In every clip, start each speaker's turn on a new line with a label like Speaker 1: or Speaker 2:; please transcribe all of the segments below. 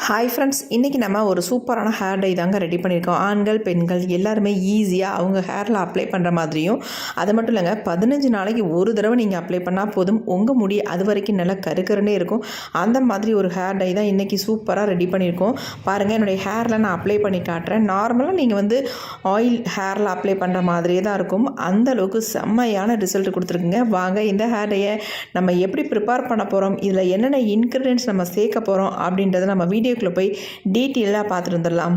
Speaker 1: Hi friends, இன்றைக்கி நம்ம ஒரு சூப்பரான ஹேர் டை தாங்க ரெடி பண்ணியிருக்கோம். ஆண்கள் பெண்கள் எல்லாருமே ஈஸியாக அவங்க ஹேரில் அப்ளை பண்ணுற மாதிரியும், அது மட்டும் இல்லைங்க, 15 நாளைக்கு ஒரு தடவை நீங்கள் அப்ளை பண்ணால் போதும், உங்கள் முடி அது வரைக்கும் நல்லா கருக்கருன்னே இருக்கும். அந்த மாதிரி ஒரு ஹேர் டை தான் இன்றைக்கி சூப்பராக ரெடி பண்ணியிருக்கோம். பாருங்கள், என்னுடைய ஹேரில் நான் அப்ளை பண்ணி காட்டுறேன். நார்மலாக நீங்கள் ஆயில் ஹேரில் அப்ளை பண்ணுற மாதிரியே தான் இருக்கும். அந்தளவுக்கு செம்மையான ரிசல்ட் கொடுத்துருக்குங்க. வாங்க இந்த ஹேர் டையை நம்ம எப்படி ப்ரிப்பேர் பண்ண போகிறோம், இதில் என்னென்ன இன்க்ரீடியன்ட்ஸ் நம்ம சேர்க்க போகிறோம் அப்படின்றத நம்ம வீடியோக்குள்ளே போய் டீட்டெயிலாக பார்த்துட்டு வந்துடலாம்.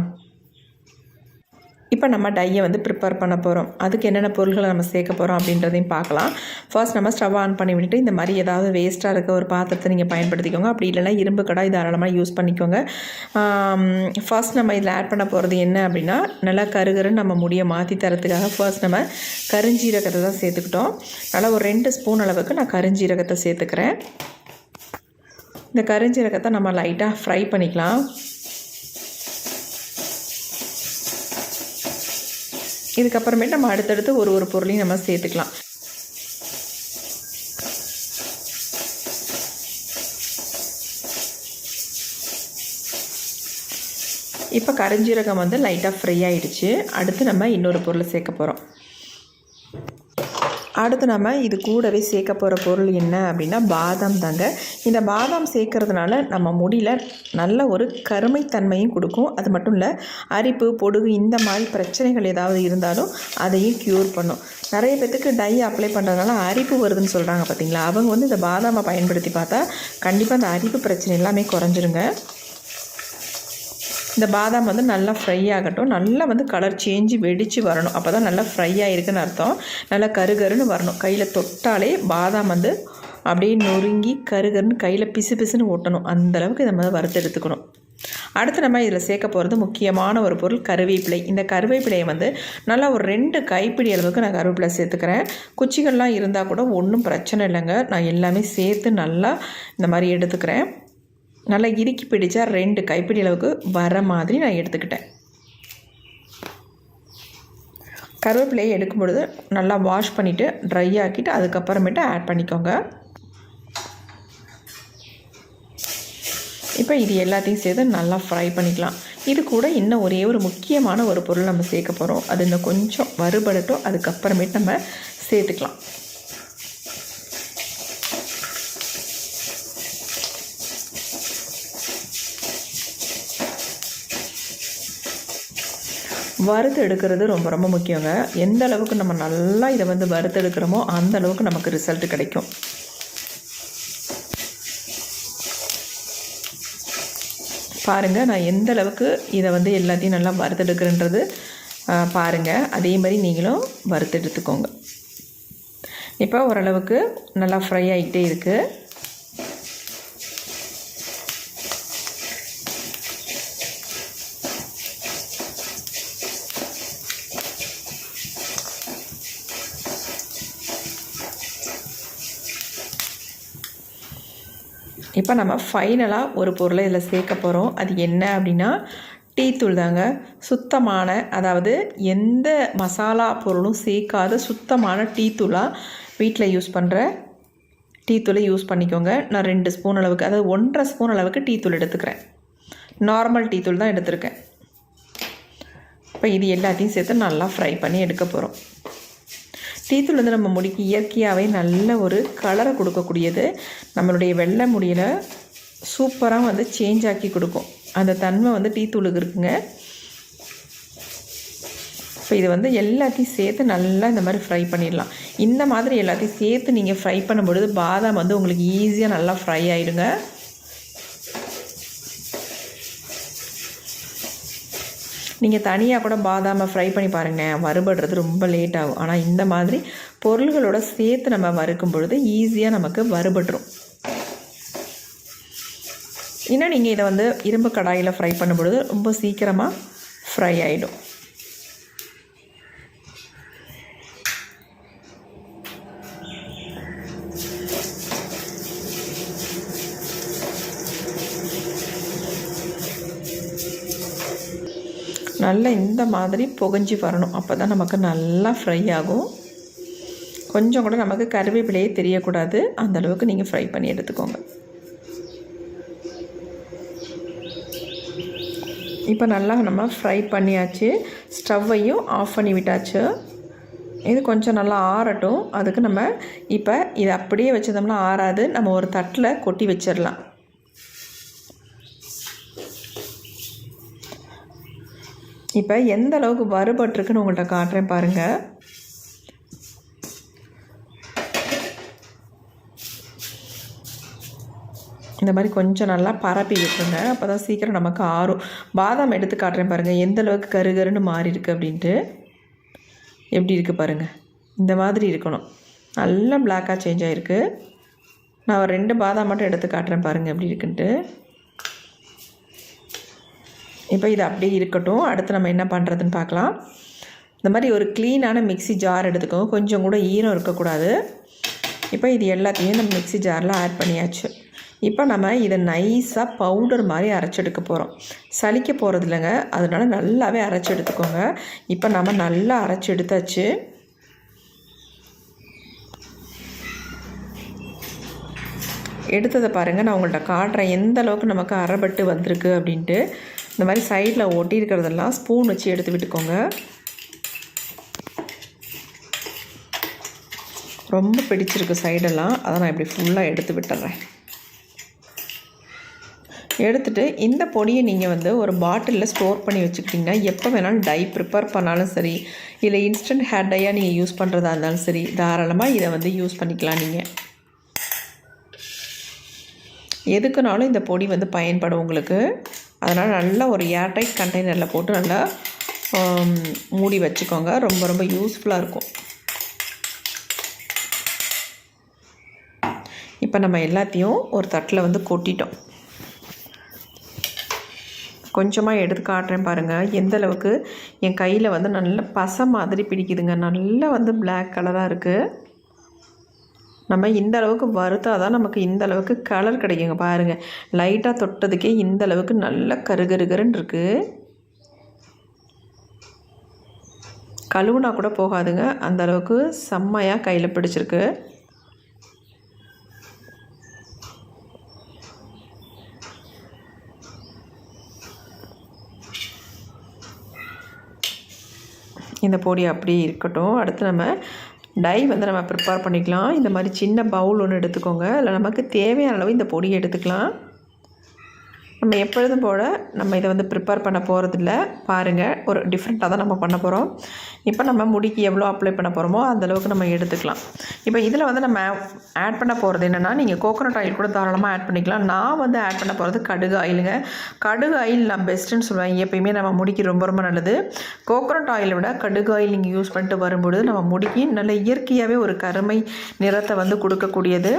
Speaker 1: இப்போ நம்ம டையை ப்ரிப்பேர் பண்ண போகிறோம். அதுக்கு என்னென்ன பொருள்களை நம்ம சேர்க்க போகிறோம் அப்படின்றதையும் பார்க்கலாம். ஃபர்ஸ்ட் நம்ம ஸ்டவ் ஆன் பண்ணி விட்டுட்டு இந்த மாதிரி ஏதாவது வேஸ்ட்டாக இருக்க ஒரு பாத்திரத்தை நீங்கள் பயன்படுத்திக்கோங்க. அப்படி இல்லைனா இரும்பு கடாய் தாராளமாக யூஸ் பண்ணிக்கோங்க. ஃபர்ஸ்ட் நம்ம இதில் ஆட் பண்ண போகிறது என்ன அப்படின்னா, நல்லா கருகருன்னு நம்ம முடியை மாற்றி தரத்துக்காக ஃபர்ஸ்ட் நம்ம கருஞ்சீரகத்தை தான் சேர்த்துக்கிட்டோம். நல்லா ஒரு 2 ஸ்பூன் அளவுக்கு நான் கருஞ்சீரகத்தை சேர்த்துக்கிறேன். இந்த கருஞ்சீரகத்தை நம்ம லைட்டாக ஃப்ரை பண்ணிக்கலாம். இதுக்கப்புறமேட்டு நம்ம அடுத்தடுத்து ஒரு பொருளையும் நம்ம சேர்த்துக்கலாம். இப்போ கருஞ்சீரகம் லைட்டாக ஃப்ரை ஆகிடுச்சு. அடுத்து நம்ம இன்னொரு பொருளை சேர்க்க போகிறோம். அடுத்து நம்ம இது கூடவே சேர்க்க போகிற பொருள் என்ன அப்படின்னா, பாதாம் தாங்க. இந்த பாதாம் சேர்க்கறதுனால நம்ம முடியில் நல்ல ஒரு கருமைத்தன்மையும் கொடுக்கும். அது மட்டும் இல்லை, அரிப்பு பொடுகு இந்த மாதிரி பிரச்சனைகள் ஏதாவது இருந்தாலும் அதையும் க்யூர் பண்ணும். நிறைய பேத்துக்கு டை அப்ளை பண்ணுறதுனால அரிப்பு வருதுன்னு சொல்கிறாங்க பார்த்தீங்களா, அவங்க இந்த பாதாமை பயன்படுத்தி பார்த்தா கண்டிப்பாக அந்த அரிப்பு பிரச்சனை எல்லாமே குறைஞ்சிருங்க. இந்த பாதாம் நல்லா ஃப்ரை ஆகட்டும். நல்லா கலர் சேஞ்சு வெடித்து வரணும். அப்போ தான் நல்லா ஃப்ரை ஆகிருக்குன்னு அர்த்தம். நல்லா கருகருன்னு வரணும். கையில் தொட்டாலே பாதாம் அப்படியே நொறுங்கி கருகருன்னு கையில் பிசு பிசுன்னு ஓட்டணும். அந்தளவுக்கு இதை வறுத்து எடுத்துக்கணும். அடுத்து நம்ம இதில் சேர்க்க போகிறது முக்கியமான ஒரு பொருள் கருவேப்பிலை. இந்த கருவேப்பிலையை நல்லா ஒரு 2 கைப்பிடி அளவுக்கு நான் கருவேப்பிலை சேர்த்துக்கிறேன். குச்சிகள்லாம் இருந்தால் கூட ஒன்றும் பிரச்சனை இல்லைங்க. நான் எல்லாமே சேர்த்து நல்லா இந்த மாதிரி எடுத்துக்கிறேன். நல்லா இறுக்கி பிடிச்சா 2 கைப்பிடி அளவுக்கு வர மாதிரி நான் எடுத்துக்கிட்டேன். கருவேப்பிலையை எடுக்கும் பொழுது நல்லா வாஷ் பண்ணிவிட்டு ட்ரை ஆக்கிட்டு அதுக்கப்புறமேட்டு ஆட் பண்ணிக்கோங்க. இப்போ இது எல்லாத்தையும் சேர்த்து நல்லா ஃப்ரை பண்ணிக்கலாம். இது கூட இன்னும் ஒரே ஒரு முக்கியமான ஒரு பொருள் நம்ம சேர்க்க போகிறோம். அது இன்னும் கொஞ்சம் வறுபடட்டும். அதுக்கப்புறமேட்டு நம்ம சேர்த்துக்கலாம். வறுத்து எடுக்கிறது ரொம்ப ரொம்ப முக்கியங்க. எந்த அளவுக்கு நம்ம நல்லா இதை வறுத்து எடுக்கிறோமோ அந்த அளவுக்கு நமக்கு ரிசல்ட் கிடைக்கும். பாருங்கள், நான் எந்த அளவுக்கு இதை எல்லாத்தையும் நல்லா வறுத்து எடுக்கிறேன்றது பாருங்கள். அதே மாதிரி நீங்களும் வறுத்து எடுத்துக்கோங்க. இப்போ ஓரளவுக்கு நல்லா ஃப்ரை ஆகிட்டே இருக்குது. இப்போ நம்ம ஃபைனலாக ஒரு பொருளை இதில் சேர்க்க போகிறோம். அது என்ன அப்படின்னா, டீ தூள் தாங்க. சுத்தமான, அதாவது எந்த மசாலா பொருளும் சேர்க்காத சுத்தமான டீ தூளாக வீட்டில் யூஸ் பண்ணுற டீ தூளை யூஸ் பண்ணிக்கோங்க. நான் 2 ஸ்பூன் அளவுக்கு, அதாவது 1.5 ஸ்பூன் அளவுக்கு டீ தூள் எடுத்துக்கிறேன். நார்மல் டீ தூள் தான் எடுத்துருக்கேன். இப்போ இது எல்லாத்தையும் சேர்த்து நல்லா ஃப்ரை பண்ணி எடுக்க போகிறோம். டீ தூள் நம்ம முடிக்கு இயற்கையாகவே நல்ல ஒரு கலரை கொடுக்கக்கூடியது. நம்மளுடைய வெள்ளை முடியில் சூப்பராக சேஞ்ச் ஆக்கி கொடுக்கும். அந்த தன்மை டீ தூளுக்கு இருக்குங்க. இப்போ இது எல்லாத்தையும் சேர்த்து நல்லா இந்த மாதிரி ஃப்ரை பண்ணிடலாம். இந்த மாதிரி எல்லாத்தையும் சேர்த்து நீங்கள் ஃப்ரை பண்ணும்பொழுது பாதாம் உங்களுக்கு ஈஸியாக நல்லா ஃப்ரை ஆகிடுங்க. நீங்கள் தனியாக கூட பாதாமை ஃப்ரை பண்ணி பாருங்கள், வறுபடுறது ரொம்ப லேட் ஆகும். ஆனால் இந்த மாதிரி பொருள்களோட சேர்த்து நம்ம வறுக்கும் பொழுது ஈஸியாக நமக்கு வறுபட்டுரும். இன்னும் நீங்கள் இதை இரும்பு கடாயில் ஃப்ரை பண்ணும் பொழுது ரொம்ப சீக்கிரமாக ஃப்ரை ஆகிடும். நல்லா இந்த மாதிரி புகஞ்சி வரணும். அப்போ தான் நமக்கு நல்லா ஃப்ரை ஆகும். கொஞ்சம் கூட நமக்கு கருவேப்பிலையே தெரியக்கூடாது. அந்தளவுக்கு நீங்கள் ஃப்ரை பண்ணி எடுத்துக்கோங்க. இப்போ நல்லா நம்ம ஃப்ரை பண்ணியாச்சு. ஸ்டவ்வையும் ஆஃப் பண்ணி விட்டாச்சு. இது கொஞ்சம் நல்லா ஆறட்டும். அதுக்கு நம்ம இப்போ இதை அப்படியே வச்சிருந்தோம்னா ஆறாது. நம்ம ஒரு தட்டில் கொட்டி வச்சிடலாம். இப்போ எந்த அளவுக்கு வறுபட்டுருக்குன்னு உங்கள்கிட்ட காட்டுறேன் பாருங்கள். இந்த மாதிரி கொஞ்சம் நல்லா பரப்பி விட்டுருங்க. அப்போ தான் சீக்கிரம் நமக்கு ஆறும். பாதாம் எடுத்து காட்டுறேன் பாருங்கள் எந்த அளவுக்கு கருகருன்னு மாறி இருக்குது அப்படின்ட்டு. எப்படி இருக்குது பாருங்கள். இந்த மாதிரி இருக்கணும். நல்லா பிளாக்காக சேஞ்ச் ஆகிருக்கு. நான் ஒரு 2 பாதாம் மட்டும் எடுத்து காட்டுறேன் பாருங்கள் எப்படி இருக்குன்ட்டு. இப்போ இது அப்படியே இருக்கட்டும். அடுத்து நம்ம என்ன பண்ணுறதுன்னு பார்க்கலாம். இந்த மாதிரி ஒரு க்ளீனான மிக்ஸி ஜார் எடுத்துக்கோங்க. கொஞ்சம் கூட ஈரம் இருக்கக்கூடாது. இப்போ இது எல்லாத்தையும் நம்ம மிக்ஸி ஜாரில் ஆட் பண்ணியாச்சு. இப்போ நம்ம இதை நைஸாக பவுடர் மாதிரி அரைச்சி எடுக்க போகிறோம். சலிக்க போகிறது இல்லைங்க, அதனால நல்லாவே அரைச்சி எடுத்துக்கோங்க. இப்போ நம்ம நல்லா அரைச்சி எடுத்தாச்சு. எடுத்ததை பாருங்கள், நான் உங்கள்கிட்ட காட்டுறேன் எந்த அளவுக்கு நமக்கு அரைபட்டு வந்திருக்கு அப்படின்ட்டு. இந்த மாதிரி சைடில் ஒட்டி இருக்கிறதெல்லாம் ஸ்பூன் வச்சு எடுத்து விட்டுக்கோங்க. ரொம்ப பிடிச்சிருக்கு சைடெல்லாம், அதை நான் இப்படி ஃபுல்லாக எடுத்து விட்டுறேன். எடுத்துகிட்டு இந்த பொடியை நீங்கள் ஒரு பாட்டிலில் ஸ்டோர் பண்ணி வச்சுக்கிட்டிங்கன்னா எப்போ வேணாலும் டை ப்ரிப்பேர் பண்ணாலும் சரி, இல்லை இன்ஸ்டன்ட் ஹேர் டையாக நீங்கள் யூஸ் பண்ணுறதா இருந்தாலும் சரி, தாராளமாக இதை யூஸ் பண்ணிக்கலாம். நீங்கள் எதுக்குனாலும் இந்த பொடி பயன்படும் உங்களுக்கு. அதனால் நல்லா ஒரு ஏர்டைட் கண்டெய்னரில் போட்டு நல்லா மூடி வச்சுக்கோங்க. ரொம்ப ரொம்ப யூஸ்ஃபுல்லாக இருக்கும். இப்போ நம்ம எல்லாத்தையும் ஒரு தட்டில் கொட்டிட்டோம். கொஞ்சமாக எடுத்து காட்டுறேன் பாருங்கள் எந்த அளவுக்கு என் கையில் நல்ல பசை மாதிரி பிடிக்குதுங்க. நல்லா பிளாக் கலராக இருக்குது. நம்ம இந்த அளவுக்கு வறுத்தால் தான் நமக்கு இந்த அளவுக்கு கலர் கிடைக்குங்க. பாருங்கள், லைட்டாக தொட்டதுக்கே இந்த அளவுக்கு நல்ல கருகருகருன்னு இருக்குது. கழுவுனா கூட போகாதுங்க, அந்த அளவுக்கு செம்மையாக கையில் பிடிச்சிருக்கு. இந்த பொடி அப்படியே இருக்கட்டும். அடுத்து நம்ம டை நம்ம ப்ரிப்பேர் பண்ணிக்கலாம். இந்த மாதிரி சின்ன பவுல் ஒன்று எடுத்துக்கோங்க. இல்லை நமக்கு தேவையான அளவு இந்த பொடியை எடுத்துக்கலாம். நம்ம எப்பொழுதும் போல் நம்ம இதை ப்ரிப்பேர் பண்ண போகிறதில்ல. பாருங்கள், ஒரு டிஃப்ரெண்ட்டாக தான் நம்ம பண்ண போகிறோம். இப்போ நம்ம முடிக்கு எவ்வளோ அப்ளை பண்ண போகிறோமோ அந்தளவுக்கு நம்ம எடுத்துக்கலாம். இப்போ இதில் நம்ம ஆட் பண்ண போகிறது என்னென்னா, நீங்கள் கோகோனட் ஆயில் கூட தாராளமாக ஆட் பண்ணிக்கலாம். நான் ஆட் பண்ண போகிறது கடுகு ஆயிலுங்க. கடுகு ஆயில் நான் பெஸ்ட்டுன்னு சொல்லுவேன். எப்பயுமே நம்ம முடிக்கு ரொம்ப ரொம்ப நல்லது. கோகோனட் ஆயிலை விட கடுகு ஆயில் நீங்கள் யூஸ் பண்ணிட்டு வரும்பொழுது நம்ம முடிக்கு நல்ல இயற்கையாகவே ஒரு கருமை நிறத்தை கொடுக்கக்கூடியது.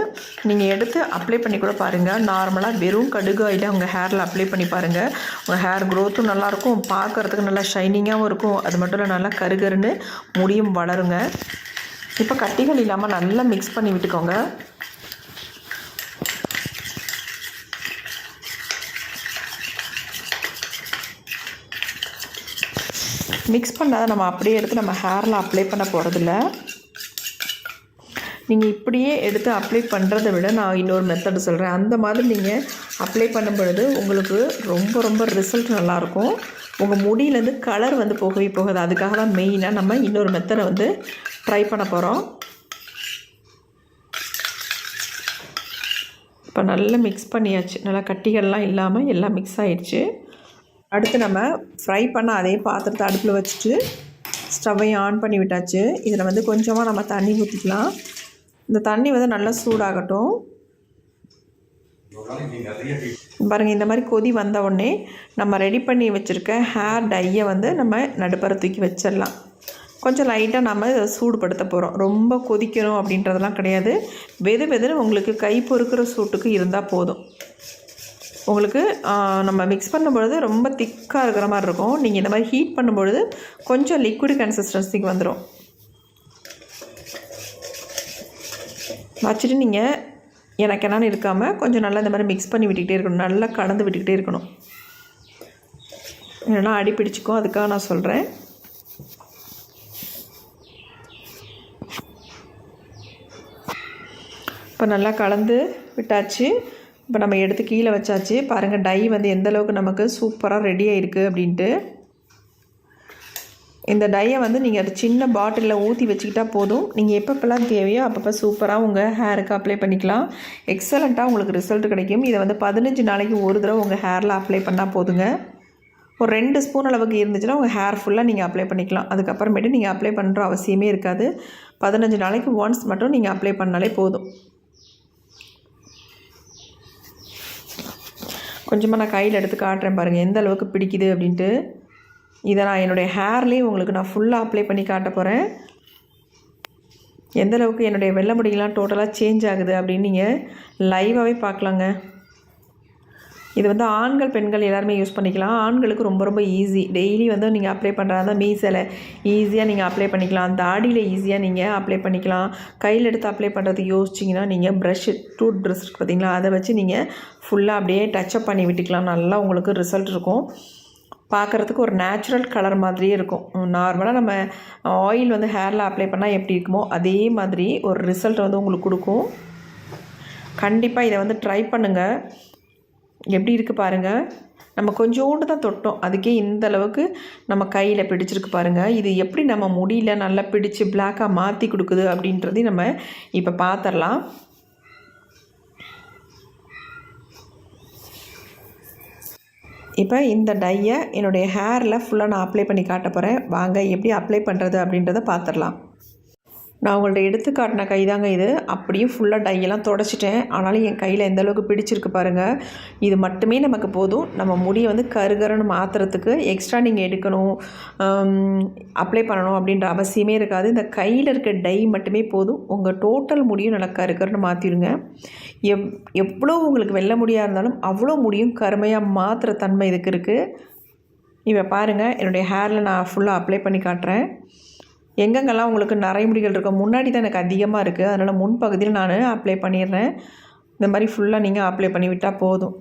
Speaker 1: நீங்கள் எடுத்து அப்ளை பண்ணி கூட பாருங்கள். நார்மலாக வெறும் கடுகு ஆயிலை உங்கள் ஹேரில் அப்ளை பண்ணி பாருங்கள். உங்கள் ஹேர் க்ரோத்தும் நல்லாயிருக்கும், பார்க்குறதுக்கு நல்லா ஷைனிங்காகவும் இருக்கும். அது மட்டும் இல்லை நல்லா கருகருன்னு முடியும் வளருங்க. இப்போ கட்டிகள் இல்லாமல் நல்லா மிக்ஸ் பண்ணி விட்டுக்கோங்க. மிக்ஸ் பண்ணாத நம்ம அப்படியே எடுத்து நம்ம ஹேரில் அப்ளை பண்ண போகிறதில்ல. நீங்கள் இப்படியே எடுத்து அப்ளை பண்ணுறத விட நான் இன்னொரு மெத்தடு சொல்கிறேன். அந்த மாதிரி நீங்கள் அப்ளை பண்ணும் பொழுது உங்களுக்கு ரொம்ப ரொம்ப ரிசல்ட் நல்லாயிருக்கும். உங்கள் முடியிலேருந்து கலர் போகவே போகாது. அதுக்காக தான் மெயினாக நம்ம இன்னொரு மெத்தடை ட்ரை பண்ண போகிறோம். இப்போ நல்லா மிக்ஸ் பண்ணியாச்சு. நல்லா கட்டிகள்லாம் இல்லாமல் எல்லாம் மிக்ஸ் ஆகிடுச்சு. அடுத்து நம்ம ஃப்ரை பண்ண அதே பாத்திரத்தை அடுப்பில் வச்சுட்டு ஸ்டவ்வையும் ஆன் பண்ணி விட்டாச்சு. இதில் கொஞ்சமாக நம்ம தண்ணி ஊற்றிக்கலாம். இந்த தண்ணி நல்லா சூடாகட்டும். பாருங்கள், இந்த மாதிரி கொதி வந்த உடனே நம்ம ரெடி பண்ணி வச்சுருக்க ஹேர் டையை நம்ம நடுப்பற தூக்கி வச்சிடலாம். கொஞ்சம் லைட்டாக நம்ம இதை சூடுபடுத்த போகிறோம். ரொம்ப கொதிக்கணும் அப்படின்றதெல்லாம் கிடையாது. வெது வெதுன்னு உங்களுக்கு கை பொறுக்கிற சூட்டுக்கு இருந்தால் போதும். உங்களுக்கு நம்ம மிக்ஸ் பண்ணும்பொழுது ரொம்ப திக்காக இருக்கிற மாதிரி இருக்கும். நீங்கள் இந்த மாதிரி ஹீட் பண்ணும்பொழுது கொஞ்சம் லிக்விட் கன்சிஸ்டன்சிக்கு வந்துடும். வச்சுட்டு நீங்கள் எனக்கு என்னன்னு இருக்காமல் கொஞ்சம் நல்லா இந்த மாதிரி மிக்ஸ் பண்ணி விட்டுக்கிட்டே இருக்கணும். நல்லா கலந்து விட்டுக்கிட்டே இருக்கணும். இல்லைன்னா அடி பிடிச்சிக்கும். அதுக்காக நான் சொல்கிறேன். இப்போ நல்லா கலந்து விட்டாச்சு. இப்போ நம்ம எடுத்து கீழே வச்சாச்சு. பாருங்கள் டை வந்து எந்தளவுக்கு நமக்கு சூப்பராக ரெடி ஆகிருக்கு அப்படின்ட்டு. இந்த டையை வந்து நீங்கள் அது சின்ன பாட்டிலில் ஊற்றி வச்சுக்கிட்டால் போதும். நீங்கள் எப்பப்பெல்லாம் தேவையோ அப்பப்போ சூப்பராக உங்கள் ஹேருக்கு அப்ளை பண்ணிக்கலாம். எக்ஸலண்ட்டாக உங்களுக்கு ரிசல்ட் கிடைக்கும். இதை வந்து 15 நாளைக்கு ஒரு தடவை உங்கள் ஹேரில் அப்ளை பண்ணால் போதுங்க. ஒரு 2 ஸ்பூன் அளவுக்கு இருந்துச்சுன்னா உங்கள் ஹேர் ஃபுல்லாக நீங்கள் அப்ளை பண்ணிக்கலாம். அதுக்கப்புறமேட்டு நீங்கள் அப்ளை பண்ணுற அவசியமே இருக்காது. 15 நாளைக்கு ஒன்ஸ் மட்டும் நீங்கள் அப்ளை பண்ணாலே போதும். கொஞ்சமாக நான் கையில் எடுத்து காட்டுறேன் பாருங்கள் எந்த அளவுக்கு பிடிக்குது அப்படின்ட்டு. இதை நான் என்னுடைய ஹேர்லேயே உங்களுக்கு நான் ஃபுல்லாக அப்ளை பண்ணி காட்ட போகிறேன். எந்த அளவுக்கு என்னுடைய வெள்ளை முடியெல்லாம் டோட்டலாக சேஞ்ச் ஆகுது அப்படின்னு நீங்கள் லைவாகவே பார்க்கலாங்க. இது வந்து ஆண்கள் பெண்கள் எல்லாருமே யூஸ் பண்ணிக்கலாம். ஆண்களுக்கு ரொம்ப ரொம்ப ஈஸி. டெய்லி வந்து நீங்கள் அப்ளை பண்ணுறதா மீசையில் ஈஸியாக நீங்கள் அப்ளை பண்ணிக்கலாம். தாடியில் ஈஸியாக நீங்கள் அப்ளை பண்ணிக்கலாம். கையில் எடுத்து அப்ளை பண்ணுறதுக்கு யோசிச்சிங்கன்னா நீங்கள் ப்ரஷ்ஷு டூத் ப்ரஷ் இருக்குது பார்த்தீங்களா, அதை வச்சு நீங்கள் ஃபுல்லாக அப்படியே டச்சப் பண்ணி விட்டுக்கலாம். நல்லா உங்களுக்கு ரிசல்ட் இருக்கும். பார்க்குறதுக்கு ஒரு நேச்சுரல் கலர் மாதிரியே இருக்கும். நார்மலாக நம்ம ஆயில் வந்து ஹேரில் அப்ளை பண்ணால் எப்படி இருக்குமோ அதே மாதிரி ஒரு ரிசல்ட் வந்து உங்களுக்கு கொடுக்கும். கண்டிப்பாக இதை வந்து ட்ரை பண்ணுங்கள். எப்படி இருக்குது பாருங்கள். நம்ம கொஞ்சோண்டு தான் தொட்டோம், அதுக்கே இந்த அளவுக்கு நம்ம கையில் பிடிச்சிருக்கு பாருங்கள். இது எப்படி நம்ம முடியல நல்லா பிடிச்சி பிளாக்காக மாற்றி கொடுக்குது அப்படின்றதையும் நம்ம இப்போ பார்த்துடலாம். இப்போ இந்த டையை என்னுடைய ஹேரில் ஃபுல்லாக நான் அப்ளை பண்ணி காட்ட போகிறேன். வாங்க எப்படி அப்ளை பண்ணுறது அப்படின்றத பார்த்துடலாம். நான் உங்கள்ட்ட எடுத்து காட்டின கை தாங்க இது. அப்படியே ஃபுல்லாக டையெல்லாம் தொடச்சிட்டேன். ஆனாலும் என் கையில் எந்த அளவுக்கு பிடிச்சிருக்கு பாருங்கள். இது மட்டுமே நமக்கு போதும். நம்ம முடியை வந்து கருகருன்னு மாற்றுறதுக்கு எக்ஸ்ட்ரா நீங்கள் எடுக்கணும், அப்ளை பண்ணணும் அப்படின்ற அவசியமே இருக்காது. இந்த கையில் இருக்க டை மட்டுமே போதும். உங்கள் டோட்டல் முடியும் நல்லா கருகருன்னு மாற்றிடுங்க. எவ்வளோ உங்களுக்கு வெள்ளை முடியாக இருந்தாலும் அவ்வளோ முடியும் கருமையாக மாற்றுற தன்மை இதுக்கு இருக்குது. இப்போ பாருங்கள் என்னுடைய ஹேரில் நான் ஃபுல்லாக அப்ளை பண்ணி காட்டுறேன். எங்கெங்கெல்லாம் உங்களுக்கு நரைமுடிகள் இருக்கும், முன்னாடி தான் எனக்கு அதிகமாக இருக்குது, அதனால் முன்பகுதியில் நான் அப்ளை பண்ணிடுறேன். இந்த மாதிரி ஃபுல்லாக நீங்கள் அப்ளை பண்ணி விட்டால் போதும்.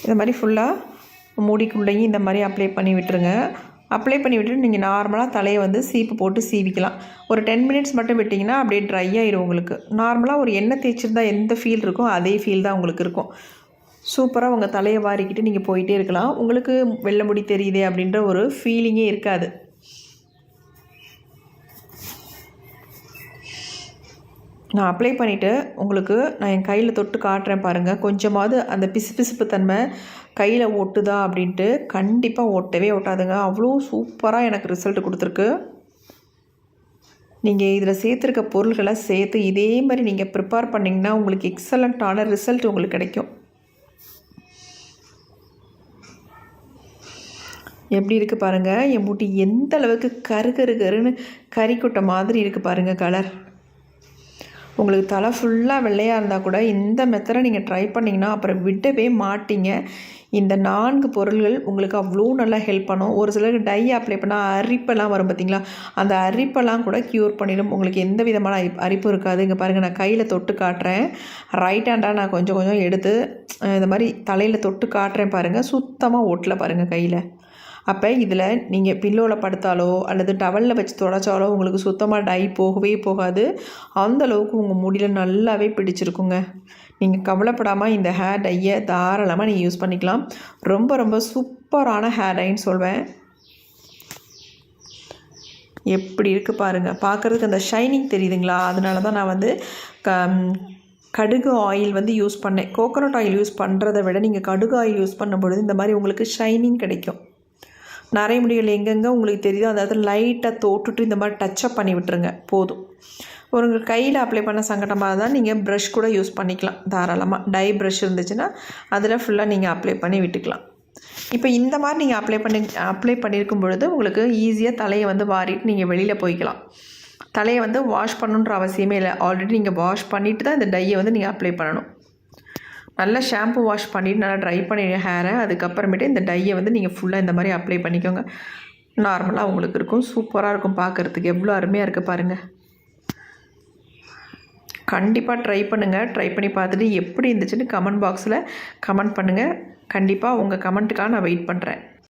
Speaker 1: இந்த மாதிரி ஃபுல்லாக முடிக்குள்ளேயும் இந்த மாதிரி அப்ளை பண்ணி விட்டுருங்க. அப்ளை பண்ணி விட்டுட்டு நீங்கள் நார்மலாக தலையை வந்து சீப்பு போட்டு சீவிக்கலாம். ஒரு 10 மினிட்ஸ் மட்டும் விட்டிங்கன்னா அப்படியே ட்ரை ஆகிடும். உங்களுக்கு நார்மலாக ஒரு எண்ணெய் தேய்ச்சிருந்தா எந்த ஃபீல் இருக்கோ அதே ஃபீல் தான் உங்களுக்கு இருக்கும். சூப்பராக உங்கள் தலையை வாரிக்கிட்டு நீங்கள் போயிட்டே இருக்கலாம். உங்களுக்கு வெள்ளை முடி தெரியுதே அப்படின்ற ஒரு ஃபீலிங்கே இருக்காது. நான் அப்ளை பண்ணிவிட்டு உங்களுக்கு நான் என் கையில் தொட்டு காட்டுறேன் பாருங்கள். கொஞ்சமாவது அந்த பிசுபிசுப்பு தன்மை கையில் ஒட்டுதா அப்படின்ட்டு. கண்டிப்பாக ஒட்டவே ஒட்டாதுங்க. அவ்வளோ சூப்பராக எனக்கு ரிசல்ட் கொடுத்துருக்கு. நீங்கள் இதில் சேர்த்துருக்க பொருள்களை சேர்த்து இதே மாதிரி நீங்கள் ப்ரிப்பேர் பண்ணிங்கன்னா உங்களுக்கு எக்ஸலண்ட்டான ரிசல்ட் உங்களுக்கு கிடைக்கும். எப்படி இருக்குது பாருங்கள். என் முடி எந்த அளவுக்கு கருன்னு கறிக்குட்டை மாதிரி இருக்குது பாருங்கள் கலர். உங்களுக்கு தலை ஃபுல்லாக வெள்ளையாக இருந்தால் கூட இந்த மெத்தடை நீங்கள் ட்ரை பண்ணிங்கன்னா அப்புறம் விடவே மாட்டிங்க. இந்த 4 பொருள்கள் உங்களுக்கு அவ்வளோ நல்லா ஹெல்ப் பண்ணும். ஒரு சிலருக்கு டை அப்ளை பண்ணால் அரிப்பெல்லாம் வரும் பார்த்திங்களா, அந்த அரிப்பெல்லாம் கூட க்யூர் பண்ணிடும். உங்களுக்கு எந்த விதமான அரிப்பும் இருக்காது. இங்கே பாருங்கள் நான் கையில் தொட்டு காட்டுறேன். ரைட் ஹேண்டாக நான் கொஞ்சம் கொஞ்சம் எடுத்து இந்த மாதிரி தலையில் தொட்டு காட்டுறேன் பாருங்கள். சுத்தமாக ஒட்டலை பாருங்கள் கையில். அப்போ இதில் நீங்கள் பில்லோவில் படுத்தாலோ அல்லது டவலில் வச்சு தொடச்சாலோ உங்களுக்கு சுத்தமாக டை போகவே போகாது. அந்தளவுக்கு உங்கள் முடியில் நல்லாவே பிடிச்சிருக்குங்க. நீங்கள் கவலைப்படாமல் இந்த ஹேர் டையை தாராளமாக நீங்கள் யூஸ் பண்ணிக்கலாம். ரொம்ப ரொம்ப சூப்பரான ஹேர் டைன்னு சொல்வேன். எப்படி இருக்குது பாருங்கள். பார்க்குறதுக்கு அந்த ஷைனிங் தெரியுதுங்களா, அதனால தான் நான் வந்து கடுகு ஆயில் வந்து யூஸ் பண்ணேன். கோகோனட் ஆயில் யூஸ் பண்ணுறதை விட நீங்கள் கடுகு ஆயில் யூஸ் பண்ணும்பொழுது இந்த மாதிரி உங்களுக்கு ஷைனிங் கிடைக்கும். நரைமுடிகள் எங்கெங்கே உங்களுக்கு தெரியுதோ அந்த இடத்துல லைட்டாக தொட்டுட்டு இந்த மாதிரி டச்சப் பண்ணி விட்டுருங்க போதும். ஒரு கையில் அப்ளை பண்ண சங்கடமாக தான் நீங்கள் ப்ரஷ் கூட யூஸ் பண்ணிக்கலாம் தாராளமாக. டை ப்ரஷ் இருந்துச்சுன்னா அதில் ஃபுல்லாக நீங்கள் அப்ளை பண்ணி விட்டுக்கலாம். இப்போ இந்த மாதிரி நீங்கள் அப்ளை பண்ணியிருக்கும் பொழுது உங்களுக்கு ஈஸியாக தலையை வந்து வாரிட்டு நீங்கள் வெளியில் போய்க்கலாம். தலையை வந்து வாஷ் பண்ணணுன்ற அவசியமே இல்லை. ஆல்ரெடி நீங்கள் வாஷ் பண்ணிவிட்டு தான் இந்த டையை வந்து நீங்கள் அப்ளை பண்ணணும். நல்லா ஷாம்பு வாஷ் பண்ணிவிட்டு நல்லா ட்ரை பண்ணிடுங்க ஹேரை. அதுக்கப்புறமேட்டு இந்த டையை வந்து நீங்கள் ஃபுல்லாக இந்த மாதிரி அப்ளை பண்ணிக்கோங்க. நார்மலாக உங்களுக்கு இருக்கும். சூப்பராக இருக்கும் பார்க்குறதுக்கு. எவ்வளோ அருமையாக இருக்குது பாருங்கள். கண்டிப்பாக ட்ரை பண்ணுங்கள். ட்ரை பண்ணி பார்த்துட்டு எப்படி இருந்துச்சுன்னு கமெண்ட் பாக்ஸில் கமெண்ட் பண்ணுங்கள். கண்டிப்பாக உங்கள் கமெண்ட்டுக்காக நான் வெயிட் பண்ணுறேன்.